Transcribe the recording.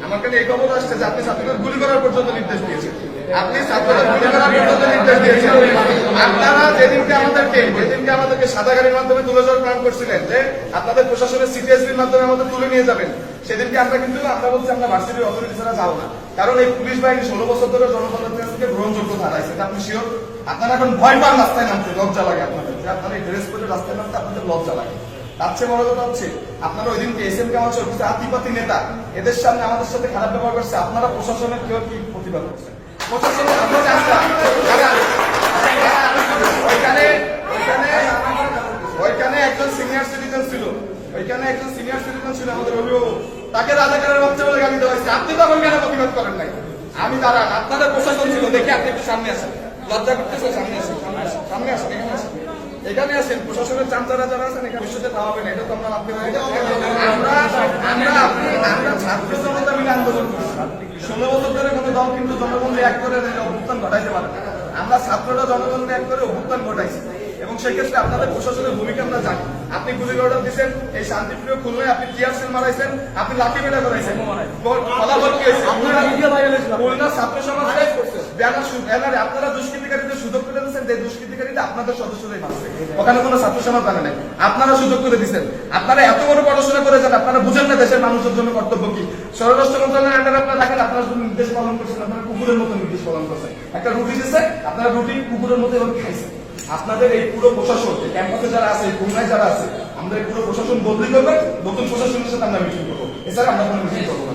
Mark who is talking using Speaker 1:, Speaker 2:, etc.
Speaker 1: আমার কাছে এই খবর আসছে যে আপনি ছাত্রদের গুলি করার পর্যন্ত নির্দেশ দিয়েছেন। আপনি ছাত্রদের গুলি করার পর্যন্ত নির্দেশ দিয়েছেন। আপনারা যেদিনকে আমাদেরকে সাদা গাড়ির মাধ্যমে তুলে যাওয়ার প্ল্যান করছিলেন যে আপনাদের প্রশাসনের সিটিএসবির মাধ্যমে আমাদের তুলে নিয়ে যাবেন, সেদিনকে আমরা বলছি আমরা ভার্সিটির অথরিটি ছাড়া যাও না। কারণ এই পুলিশ বাহিনী 16 বছর ধরে জনগণের কাছ থেকে গ্রহণযোগ্য ধারাইছে। আপনি শিওর? আপনারা এখন ভয় পান রাস্তায় নামতে, লজ্জা লাগে আপনাদের যে আপনারা এই ড্রেস পরে রাস্তায় নামতে আপনাদের লজ্জা লাগে। তার চেয়ে বড় কথা হচ্ছে আপনারা ওই দিনকে এসএম কামাল কিছু আতিপাতি নেতা এদের সামনে আমাদের সাথে খারাপ ব্যবহার করছে, আপনারা প্রশাসনের কেউ কি প্রতিবাদ করছেন? প্রশাসনের ওইখানে একজন সিনিয়র সিটিজেন ছিল আমাদের অভিভাবক, তাকে রাজাকারের বাচ্চা বলে গালি দেওয়া হয়েছে। আপনি তখন কেন প্রতিবাদ করেন নাই? আমি দাঁড়ান, আপনাদের প্রশাসন ছিল, দেখি আপনি একটু সামনে আসেন। লজ্জা করতেছে, সামনে আসেন, এখানে আসেন। প্রশাসনের চামচারা যারা আছেন এখানে বিশ্বতে তা হবে না, এটা তো আমরা মানতে পারি। আমরা ছাত্র জনতা মিলে আন্দোলন করছি 16 বছর ধরে। কোনো দল কিন্তু জনগণকে এক করে অভ্যুত্থান ঘটাইতে পারে না। আমরা ছাত্ররা জনগণকে এক করে অভ্যুত্থান ঘটাইছি এবং সেক্ষেত্রে আপনাদের প্রশাসনের ভূমিকা আমরা জানি। আপনি গুলির অর্ডার দিচ্ছেন, এই শান্তিপ্রিয় খুলনায় আপনি টিয়ার সেল মারাইছেন, আপনি লাঠি মেটা করাইছেন। ফলাফল কি হয়েছে? খুলনা ছাত্র সমাজ ব্যানারে আপনারা দুষ্কৃতিকারীদের সুযোগ করে দিচ্ছেন, যে দুষ্কৃতিকারীরা আপনাদের সদস্যরাই মারছে, ওখানে কোনো ছাত্র সমাজ বানে নাই, আপনারা সুযোগ করে দিচ্ছেন। আপনারা এত বড় পড়াশোনা করে যান, আপনারা বুঝেন না দেশের মানুষের জন্য কর্তব্য কি। স্বরাষ্ট্র মন্ত্রণালয়ের আন্ডারে আপনারা দেখেন, আপনারা শুধু নির্দেশ পালন করছেন, আপনারা কুকুরের মতো নির্দেশ পালন করছেন। একটা রুটি দিচ্ছে, আপনারা রুটি কুকুরের মতো এবার খাইছেন। আপনাদের এই পুরো প্রশাসন ক্যাম্পাসে যারা আছে, খুলনায় যারা আছে, আমরা এই পুরো প্রশাসন বদলি করবেন, নতুন প্রশাসনের সাথে আমরা মিটিং করবো। এছাড়া আমরা কোনো মিটিং করবো না।